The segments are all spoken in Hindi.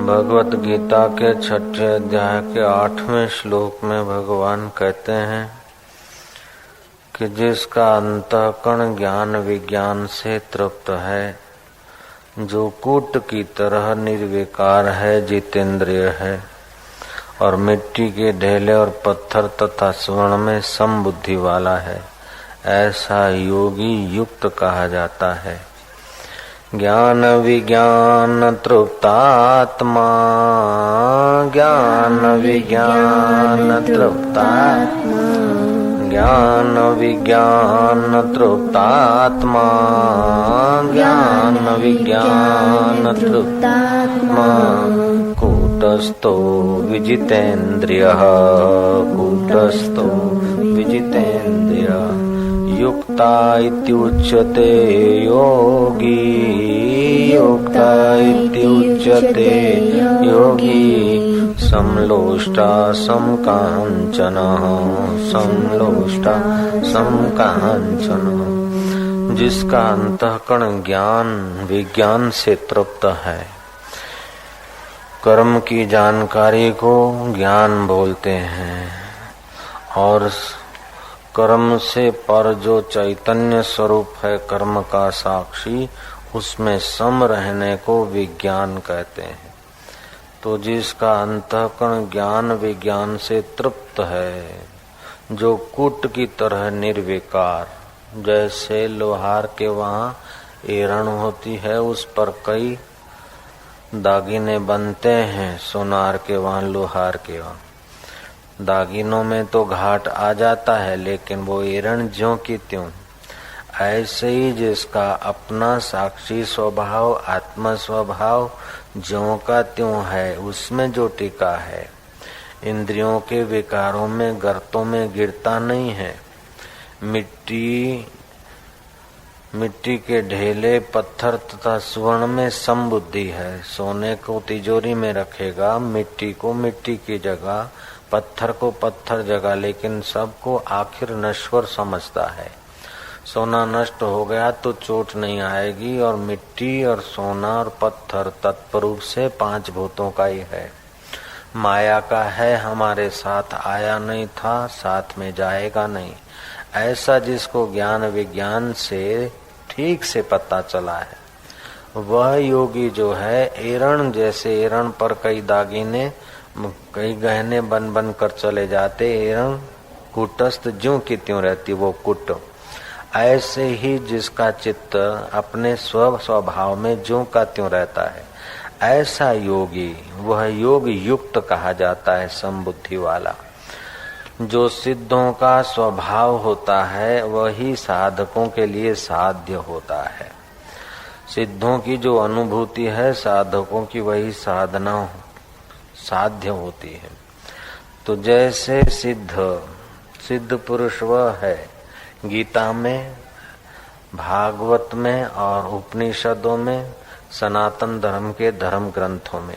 भगवत गीता के 6ठे अध्याय के 8वें श्लोक में भगवान कहते हैं कि जिसका अंतःकरण ज्ञान विज्ञान से तृप्त है, जो कूट की तरह निर्विकार है, जितेंद्रिय है और मिट्टी के ढेले और पत्थर तथा स्वर्ण में समबुद्धि वाला है, ऐसा योगी युक्त कहा जाता है। ज्ञान विज्ञान तृप्तात्मा, ज्ञान विज्ञान तृप्तात्मा, ज्ञान विज्ञान तृप्तात्मा, ज्ञान विज्ञान तृप्तात्मा, कूटस्थो विजितेन्द्रियः, कूटस्थो विजितेन्द्रियः, युक्ता इत्युच्यते योगी, युक्ता इत्युच्यते योगी, समलोष्टा समकांचनः, समलोष्टा समकांचनः। जिसका अंतःकरण ज्ञान विज्ञान से तृप्त है। कर्म की जानकारी को ज्ञान बोलते हैं और कर्म से पर जो चैतन्य स्वरूप है, कर्म का साक्षी, उसमें सम रहने को विज्ञान कहते हैं। तो जिसका अंतःकरण ज्ञान विज्ञान से तृप्त है, जो कूट की तरह निर्विकार, जैसे लोहार के वहाँ एरण होती है, उस पर कई दागिने बनते हैं, सोनार के वहाँ लोहार के वहाँ दागिनों में तो घाट आ जाता है, लेकिन वो एरण ज्यों की त्यों। ऐसे ही जिसका अपना साक्षी स्वभाव, आत्म स्वभाव ज्यों का त्यों है, उसमें जो टिका है, इंद्रियों के विकारों में गर्तों में गिरता नहीं है। मिट्टी के ढेले, पत्थर तथा स्वर्ण में समबुद्धि है। सोने को तिजोरी में रखेगा, मिट्टी को मिट्टी की जगह, पत्थर को पत्थर जगह, लेकिन सबको आखिर नश्वर समझता है। सोना नष्ट हो गया तो चोट नहीं आएगी, और मिट्टी और सोना और पत्थर तत्परूप से 5 भूतों का ही है, माया का है, हमारे साथ आया नहीं था, साथ में जाएगा नहीं। ऐसा जिसको ज्ञान विज्ञान से ठीक से पता चला है, वह योगी जो है, एरण जैसे एरण पर कई दागिने, कई गहने बन बन कर चले जाते, एरण कूटस्थ ज्यों की त्यों रहती वो कुट। ऐसे ही जिसका चित्त अपने स्वभाव में ज्यों का त्यों रहता है, ऐसा योगी, वह योग युक्त कहा जाता है, समबुद्धि वाला। जो सिद्धों का स्वभाव होता है, वही साधकों के लिए साध्य होता है। सिद्धों की जो अनुभूति है, साधकों की वही साधना साध्य होती है। तो जैसे सिद्ध पुरुष वह है, गीता में, भागवत में और उपनिषदों में, सनातन धर्म के धर्म ग्रंथों में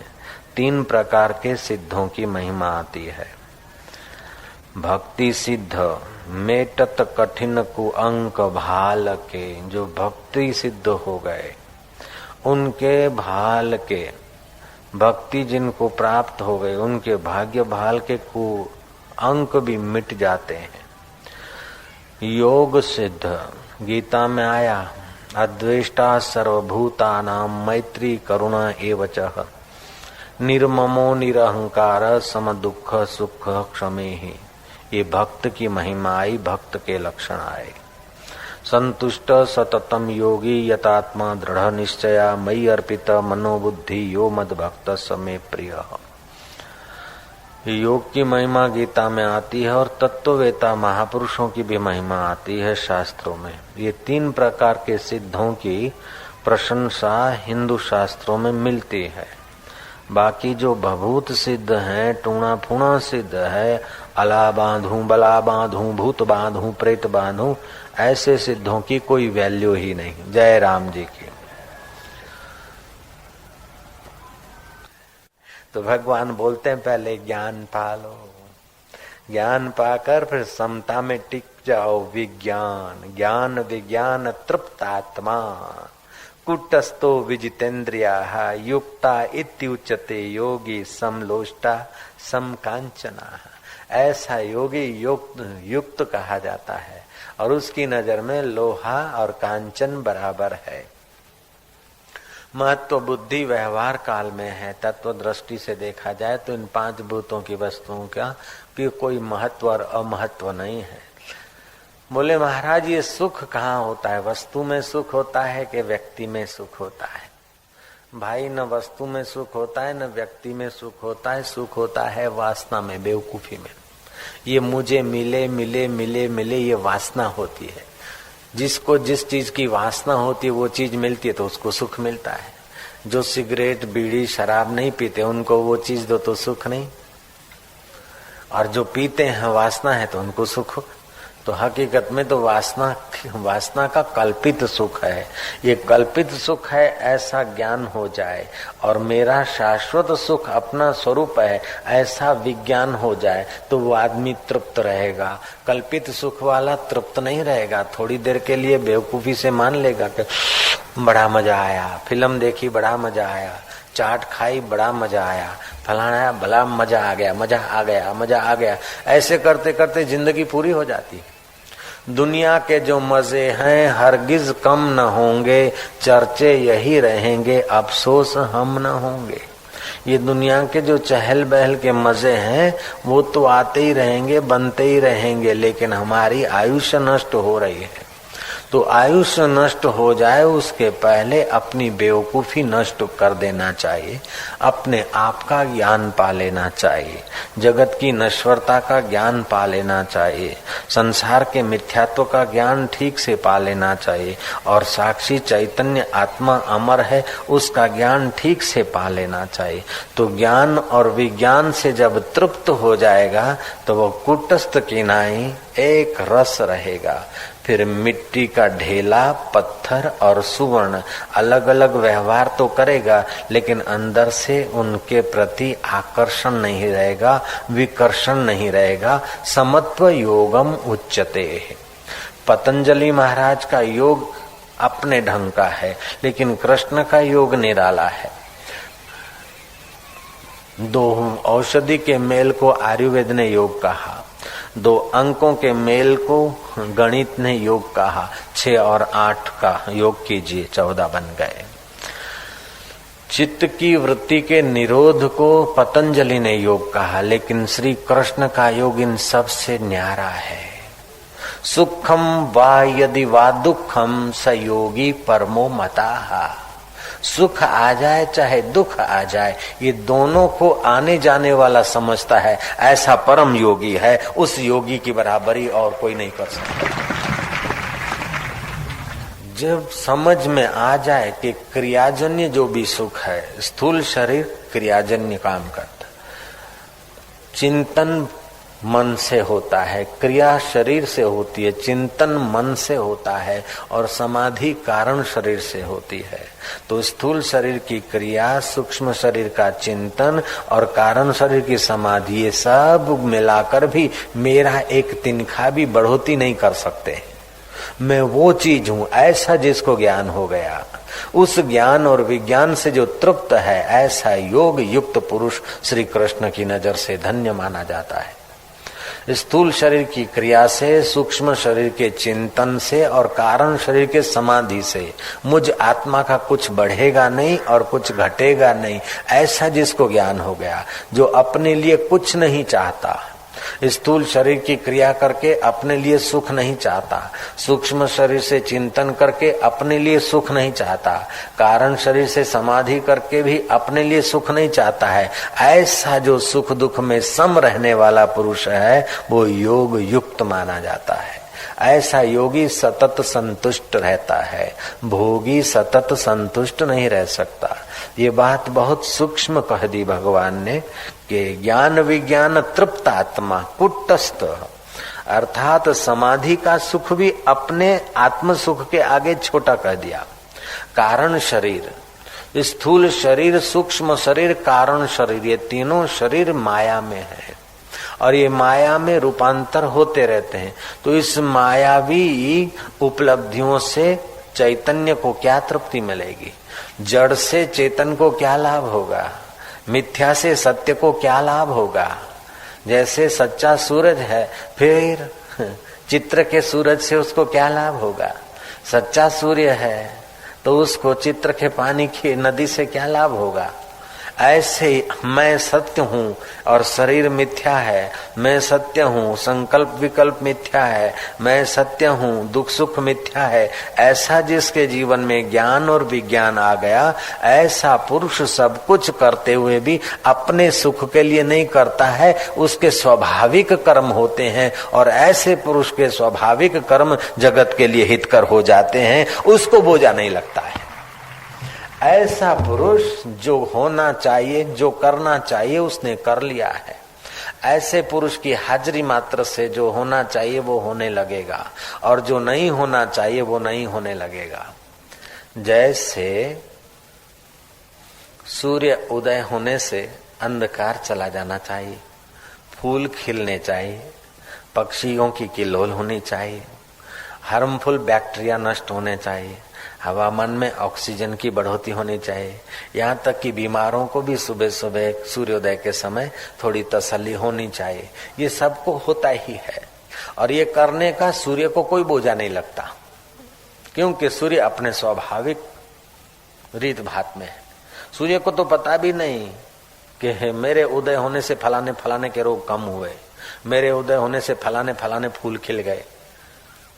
3 प्रकार के सिद्धों की महिमा आती है। भक्ति सिद्ध, मेटत कठिन कुअंक भाल के, जो भक्ति सिद्ध हो गए, उनके भाल के, भक्ति जिनको प्राप्त हो गए, उनके भाग्य भाल के कुअंक भी मिट जाते हैं। योग सिद्ध, गीता में आया, अद्वेष्टा सर्वभूतानां मैत्री करुणा एवच, निर्ममो निरहंकार सम दुख सुख क्षमेहि। ये भक्त की महिमा आई, भक्त के लक्षण आए। संतुष्ट सततम योगी यतात्मा दृढ़ निश्चया, मयि अर्पित मनोबुद्धि यो मद भक्त समे प्रिय। योग की महिमा गीता में आती है और तत्ववेता महापुरुषों की भी महिमा आती है शास्त्रों में। ये 3 प्रकार के सिद्धों की प्रशंसा हिंदू शास्त्रों में मिलती है। बाकी जो भभूत सिद्ध हैं, टूणा फूणा सिद्ध है, अला बांधू, बला बांधू, भूत बांधू, प्रेत बांधू, ऐसे सिद्धों की कोई वैल्यू ही नहीं। जय राम जी की। तो भगवान बोलते हैं पहले ज्ञान पालो, ज्ञान पाकर फिर समता में टिक जाओ। विज्ञान, ज्ञान विज्ञान तृप्त आत्मा, कुटस्थो विजितेन्द्रियाः युक्ता इत्युच्यते योगी समलोष्टा समकांचना। ऐसा योगी युक्त कहा जाता है और उसकी नजर में लोहा और कांचन बराबर है। महत्व बुद्धि व्यवहार काल में है। तत्व दृष्टि से देखा जाए तो इन 5 भूतों की वस्तुओं का भी कोई महत्व और अमहत्व नहीं है। बोले महाराज ये सुख कहाँ होता है? वस्तु में सुख होता है कि व्यक्ति में सुख होता है? भाई न वस्तु में सुख होता है न व्यक्ति में सुख होता है। सुख होता है वासना में, बेवकूफी में। ये मुझे मिले मिले मिले मिले ये वासना होती है। जिसको जिस चीज की वासना होती है वो चीज मिलती है तो उसको सुख मिलता है। जो सिगरेट बीड़ी शराब नहीं पीते उनको वो चीज दो तो सुख नहीं, और जो पीते हैं वासना है तो उनको सुख। तो हकीकत में तो वासना का कल्पित सुख है। ये कल्पित सुख है ऐसा ज्ञान हो जाए और मेरा शाश्वत सुख अपना स्वरूप है ऐसा विज्ञान हो जाए तो वो आदमी तृप्त रहेगा। कल्पित सुख वाला तृप्त नहीं रहेगा। थोड़ी देर के लिए बेवकूफी से मान लेगा कि बड़ा मजा आया, फिल्म देखी बड़ा मजा आया, चाट खाई बड़ा मजा आया, फलाना भला मजा आ गया, मजा आ गया, मजा आ गया। ऐसे करते करते जिंदगी पूरी हो जाती है। दुनिया के जो मजे हैं हरगिज कम न होंगे, चर्चे यही रहेंगे, अफसोस हम न होंगे। ये दुनिया के जो चहल बहल के मजे हैं वो तो आते ही रहेंगे, बनते ही रहेंगे, लेकिन हमारी आयुष्य नष्ट हो रही है। तो आयुष्य नष्ट हो जाए उसके पहले अपनी बेवकूफी नष्ट कर देना चाहिए। अपने आप का ज्ञान पा लेना चाहिए। जगत की नश्वरता का ज्ञान पा लेना चाहिए। संसार के मिथ्यात्व का ज्ञान ठीक से पा लेना चाहिए। और साक्षी चैतन्य आत्मा अमर है उसका ज्ञान ठीक से पा लेना चाहिए। तो ज्ञान और विज्ञान से जब तृप्त हो जाएगा तो वो कुटस्थ किनाई एक रस रहेगा। फिर मिट्टी का ढेला, पत्थर और सुवर्ण अलग अलग व्यवहार तो करेगा लेकिन अंदर से उनके प्रति आकर्षण नहीं रहेगा, विकर्षण नहीं रहेगा। समत्व योगम उच्यते। पतंजलि महाराज का योग अपने ढंग का है लेकिन कृष्ण का योग निराला है। 2 औषधि के मेल को आयुर्वेद ने योग कहा, 2 अंकों के मेल को गणित ने योग कहा। 6 और 8 का योग कीजिए, 14 बन गए। चित्त की वृत्ति के निरोध को पतंजलि ने योग कहा, लेकिन श्री कृष्ण का योग इन सब से न्यारा है। सुखम वा यदि वा दुखम स योगी परमो मताहा। सुख आ जाए चाहे दुख आ जाए ये दोनों को आने जाने वाला समझता है, ऐसा परम योगी है। उस योगी की बराबरी और कोई नहीं कर सकता। जब समझ में आ जाए कि क्रियाजन्य जो भी सुख है, स्थूल शरीर क्रियाजन्य काम करता, चिंतन मन से होता है, क्रिया शरीर से होती है, चिंतन मन से होता है और समाधि कारण शरीर से होती है। तो स्थूल शरीर की क्रिया, सूक्ष्म शरीर का चिंतन और कारण शरीर की समाधि, ये सब मिलाकर भी मेरा एक तिनखा भी बढ़ोतरी नहीं कर सकते। मैं वो चीज हूं ऐसा जिसको ज्ञान हो गया। उस ज्ञान और विज्ञान से जो तृप्त है ऐसा योग युक्त पुरुष श्री कृष्ण की नजर से धन्य माना जाता है। स्थूल शरीर की क्रिया से, सूक्ष्म शरीर के चिंतन से और कारण शरीर के समाधि से मुझ आत्मा का कुछ बढ़ेगा नहीं और कुछ घटेगा नहीं, ऐसा जिसको ज्ञान हो गया, जो अपने लिए कुछ नहीं चाहता। स्थूल शरीर की क्रिया करके अपने लिए सुख नहीं चाहता, सूक्ष्म शरीर से चिंतन करके अपने लिए सुख नहीं चाहता, कारण शरीर से समाधि करके भी अपने लिए सुख नहीं चाहता है, ऐसा जो सुख दुख में सम रहने वाला पुरुष है वो योग युक्त माना जाता है। ऐसा योगी सतत संतुष्ट रहता है, भोगी सतत संतुष्ट नहीं रह सकता। ये बात बहुत सूक्ष्म कह दी भगवान ने कि ज्ञान विज्ञान तृप्त आत्मा कुटस्थ, अर्थात समाधि का सुख भी अपने आत्म सुख के आगे छोटा कह दिया। कारण शरीर, स्थूल शरीर, सूक्ष्म शरीर, कारण शरीर, ये तीनों शरीर माया में है और ये माया में रूपांतर होते रहते हैं। तो इस मायावी उपलब्धियों से चैतन्य को क्या तृप्ति मिलेगी? जड़ से चेतन को क्या लाभ होगा? मिथ्या से सत्य को क्या लाभ होगा? जैसे सच्चा सूरज है, फिर चित्र के सूरज से उसको क्या लाभ होगा? सच्चा सूर्य है तो उसको चित्र के पानी की नदी से क्या लाभ होगा? ऐसे मैं सत्य हूँ और शरीर मिथ्या है, मैं सत्य हूँ, संकल्प विकल्प मिथ्या है, मैं सत्य हूँ, दुख सुख मिथ्या है, ऐसा जिसके जीवन में ज्ञान और विज्ञान आ गया, ऐसा पुरुष सब कुछ करते हुए भी अपने सुख के लिए नहीं करता है, उसके स्वाभाविक कर्म होते हैं और ऐसे पुरुष के स्वाभाविक कर्म जगत के लिए हितकर हो जाते हैं, उसको बोझा नहीं लगता है। ऐसा पुरुष जो होना चाहिए, जो करना चाहिए, उसने कर लिया है। ऐसे पुरुष की हाजिरी मात्र से जो होना चाहिए वो होने लगेगा और जो नहीं होना चाहिए वो नहीं होने लगेगा। जैसे सूर्य उदय होने से अंधकार चला जाना चाहिए, फूल खिलने चाहिए, पक्षियों की किलोल होनी चाहिए, हार्मफुल बैक्टीरिया नष्ट होने चाहिए, हवामान में ऑक्सीजन की बढ़ोतरी होनी चाहिए, यहाँ तक कि बीमारों को भी सुबह सुबह सूर्योदय के समय थोड़ी तसल्ली होनी चाहिए। ये सबको होता ही है और ये करने का सूर्य को कोई बोझा नहीं लगता, क्योंकि सूर्य अपने स्वाभाविक रीत भात में है। सूर्य को तो पता भी नहीं कि मेरे उदय होने से फलाने फलाने के रोग कम हुए, मेरे उदय होने से फलाने फलाने फूल खिल गए।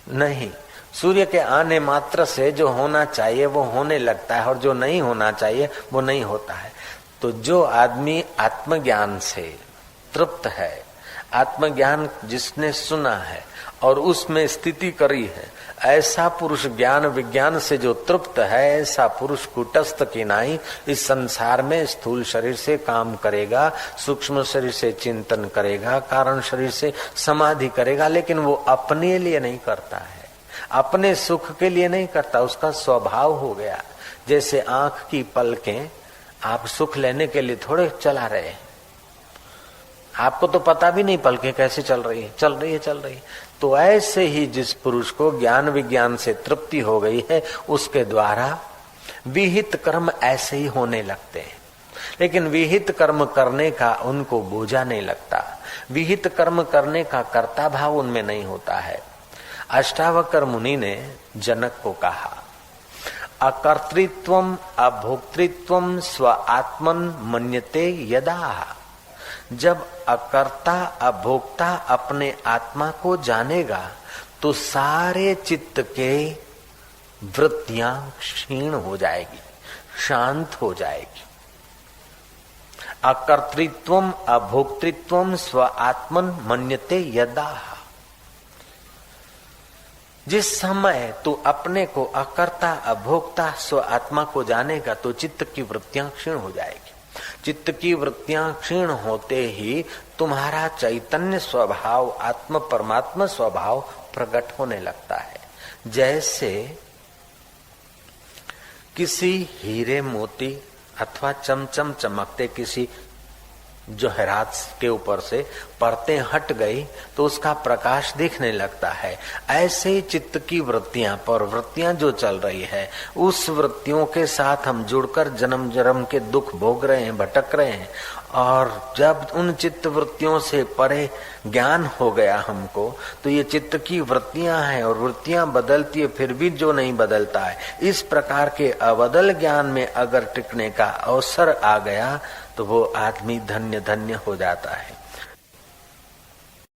नहीं, सूर्य के आने मात्र से जो होना चाहिए वो होने लगता है और जो नहीं होना चाहिए वो नहीं होता है। तो जो आदमी आत्मज्ञान से तृप्त है, आत्मज्ञान जिसने सुना है और उसमें स्थिति करी है, ऐसा पुरुष ज्ञान विज्ञान से जो तृप्त है, ऐसा पुरुष कुटस्थ किनाई इस संसार में स्थूल शरीर से काम करेगा, सूक्ष्म शरीर से चिंतन करेगा, कारण शरीर से समाधि करेगा, लेकिन वो अपने लिए नहीं करता है, अपने सुख के लिए नहीं करता, उसका स्वभाव हो गया। जैसे आंख की पलकें आप सुख लेने के लिए थोड़े चला रहे हैं, आपको तो पता भी नहीं पलकें कैसे चल रही है, चल रही है। तो ऐसे ही जिस पुरुष को ज्ञान विज्ञान से तृप्ति हो गई है, उसके द्वारा विहित कर्म ऐसे ही होने लगते हैं, लेकिन विहित कर्म करने का उनको बोझा नहीं लगता, विहित कर्म करने का कर्ता भाव उनमें नहीं होता है। अष्टावक्र मुनि ने जनक को कहा, अकर्तृत्वम अभोक्तृत्वम स्व आत्मन मन्यते यदा। जब अकर्ता अभोक्ता अपने आत्मा को जानेगा तो सारे चित्त के वृत्तियां क्षीण हो जाएगी, शांत हो जाएगी। अकर्तृत्वम अभोक्तृत्वम स्व आत्मन मन्यते यदा। जिस समय तू अपने को अकर्ता अभोक्ता स्व आत्मा को जानेगा तो चित्त की वृत्तियां क्षीण हो जाएगी। चित्त की वृत्तियां क्षीण होते ही तुम्हारा चैतन्य स्वभाव, आत्म परमात्मा स्वभाव प्रकट होने लगता है। जैसे किसी हीरे मोती अथवा चमचम चमकते किसी जवाहरात के ऊपर से परतें हट गई तो उसका प्रकाश दिखने लगता है। ऐसे ही चित्त की वृत्तियां पर वृत्तियां जो चल रही है, उस वृत्तियों के साथ हम जुड़कर जन्म जन्म के दुख भोग रहे हैं, भटक रहे हैं। और जब उन चित्त वृत्तियों से परे ज्ञान हो गया हमको, तो ये चित्त की वृत्तियां हैं और वृत्तियां बदलती है, फिर भी जो नहीं बदलता है। इस प्रकार के अबदल ज्ञान में अगर टिकने का अवसर आ गया तो वो आदमी धन्य धन्य हो जाता है।